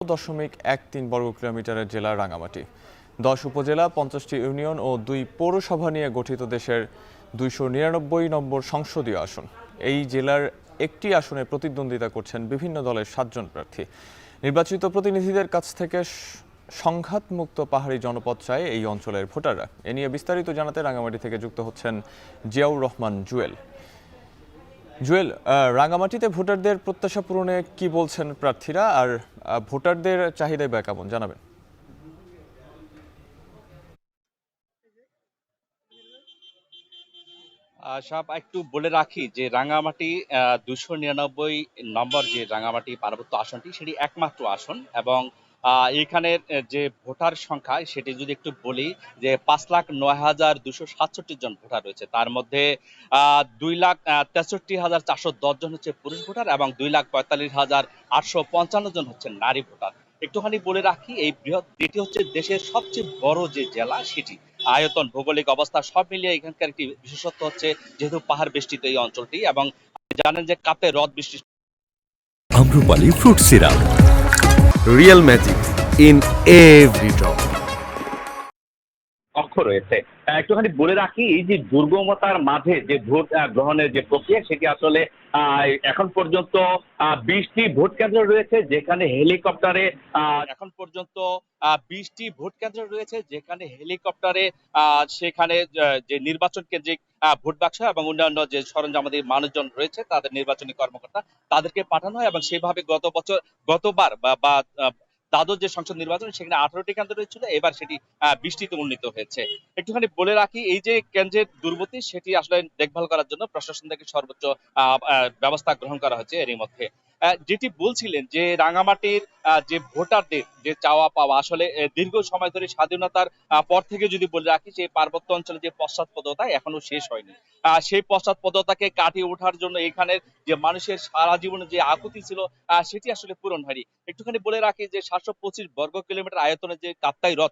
0.13 বর্গ কিলোমিটারের জেলা রাঙ্গামাটি। 10 উপজেলা, 50টি ইউনিয়ন ও 2 পৌরসভা নিয়ে গঠিত দেশের 299 নম্বর সংসদীয় আসন। এই জেলার একটি আসনে প্রতিদ্বন্দ্বিতা করছেন বিভিন্ন দলের 7 জন প্রার্থী। নির্বাচিত প্রতিনিধিদের কাছ থেকে সংঘাতমুক্ত পাহাড়ি জনপদ চায় এই অঞ্চলের ভোটাররা। এ নিয়ে বিস্তারিত জানাতে রাঙ্গামাটি থেকে যুক্ত হচ্ছেন জিয়াউর রহমান জুয়েল। রাঙ্গামাটিতে ভোটারদের প্রত্যাশা পূরণে কি বলছেন প্রার্থীরা, আর ভোটারদের চাহিদাই বা কেমন জানাবেন? সব একটু বলে রাখি যে রাঙ্গামাটি 299 নম্বর যে রাঙ্গামাটি পার্বত্য আসনটি সেটি একমাত্র আসন, এবং এখানের যে ভোটার সংখ্যা সেটি যদি একটু বলি যে 5,09,267 জন ভোটার রয়েছে। তার মধ্যে 2,63,410 জন হচ্ছে পুরুষ ভোটার এবং 2,45,855 জন হচ্ছে নারী ভোটার। একটুখানি বলে রাখি, এই বৃহৎ এটি হচ্ছে দেশের সবচেয়ে বড় যে জেলা সেটি। আয়তন, ভৌগোলিক অবস্থা সব মিলিয়ে এখানকার একটি বিশেষত্ব হচ্ছে যেহেতু পাহাড় বেষ্টিত এই অঞ্চলটি, এবং জানেন যে কাপে হ্রদ বৃষ্টি। Amrapali fruit syrup, real magic in every drop কক্ষ রয়েছে। একটুখানি বলে রাখি, এই যে দুর্গমতার মাঝে যে ভোট গ্রহণের যে প্রক্রিয়া সেটি আসলে এখন পর্যন্ত 20টি ভোট কেন্দ্র রয়েছে যেখানে হেলিকপ্টারে এখন পর্যন্ত 20টি ভোট কেন্দ্র রয়েছে যেখানে হেলিকপ্টারে সেখানে যে নির্বাচন কেন্দ্রিক ভোট বাক্স এবং অন্যান্য যে সরঞ্জামাদি মানুষজন রয়েছে তাদের নির্বাচনী কর্মকর্তা তাদেরকে পাঠানো হয়, এবং সেইভাবে গতবার বা দ্বাদশ যে সংসদ নির্বাচন সেখানে 18টি কেন্দ্র রয়েছিল, এবার সেটি 20টিতে উন্নীত হয়েছে। একটুখানি বলে রাখি, এই যে কেন্দ্রের দুর্গতি সেটি আসলে দেখভাল করার জন্য প্রশাসন থেকে সর্বোচ্চ ব্যবস্থা গ্রহণ করা হচ্ছে। এরই মধ্যে যেটি বলছিলেন যে রাঙ্গামাটির যে ভোটারদের যে চাওয়া পাওয়া আসলে দীর্ঘ সময় ধরে স্বাধীনতার পর থেকে যদি বলে রাখি, যে পার্বত্য অঞ্চলে যে পশ্চাৎপদতা এখনো শেষ হয়নি। সেই পশ্চাৎপদতাকে কাটিয়ে ওঠার জন্য এখানের যে মানুষের সারা জীবনে যে আকুতি ছিল সেটি আসলে পূরণ হয়নি। একটুখানি বলে রাখি যে 725 বর্গ কিলোমিটার আয়তনের যে কাপ্তাই হ্রদ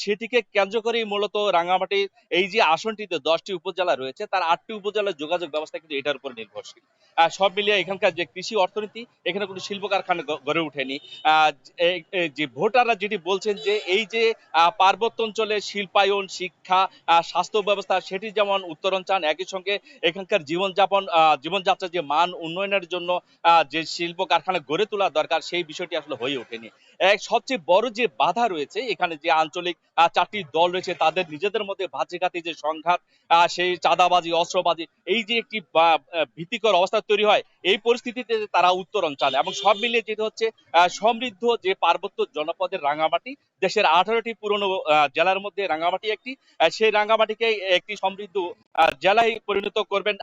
সেটিকে কেন্দ্র করেই মূলত রাঙ্গামাটির এই যে আসনটিতে 10টি উপজেলা রয়েছে তার 8টি উপজেলার যোগাযোগ ব্যবস্থা কিন্তু এটার উপর নির্ভরশীল। সব মিলিয়ে এখানকার যে কৃষি অর্থনীতি, এখানে কোনো শিল্প কারখানা গড়ে ওঠেনি। যে ভোটাররা যেটি বলছেন যে এই যে পার্বত্য অঞ্চলে শিল্পায়ন, শিক্ষা, স্বাস্থ্য ব্যবস্থা সেটি যেমন উত্তরণ চান, একই সঙ্গে এখানকার জীবনযাত্রার যে মান উন্নয়নের জন্য যে শিল্প কারখানা গড়ে তোলা দরকার সেই বিষয়টি আসলে হয়ে ওঠেনি। সবচেয়ে বড় যে বাধা রয়েছে এখানে যে আঞ্চলিক 4টি দল রয়েছে তাদের নিজেদের মধ্যে ভাতৃঘাতী যে সংঘাত, সেই চাঁদাবাজি, অস্ত্রবাজি, এই যে একটি ভীতিকর অবস্থা তৈরি হয়, এই পরিস্থিতিতে তারা উত্তরণ চান। এবং সব মিলিয়ে যেটা হচ্ছে সমৃদ্ধ যে পার্বত্য জনপদের রাঙ্গামাটি, দেশের 18টি পুরনো জেলার মধ্যে রাঙ্গামাটি একটি, সেই রাঙ্গামাটিকে একটি সমৃদ্ধ জেলায় পরিণত করবেন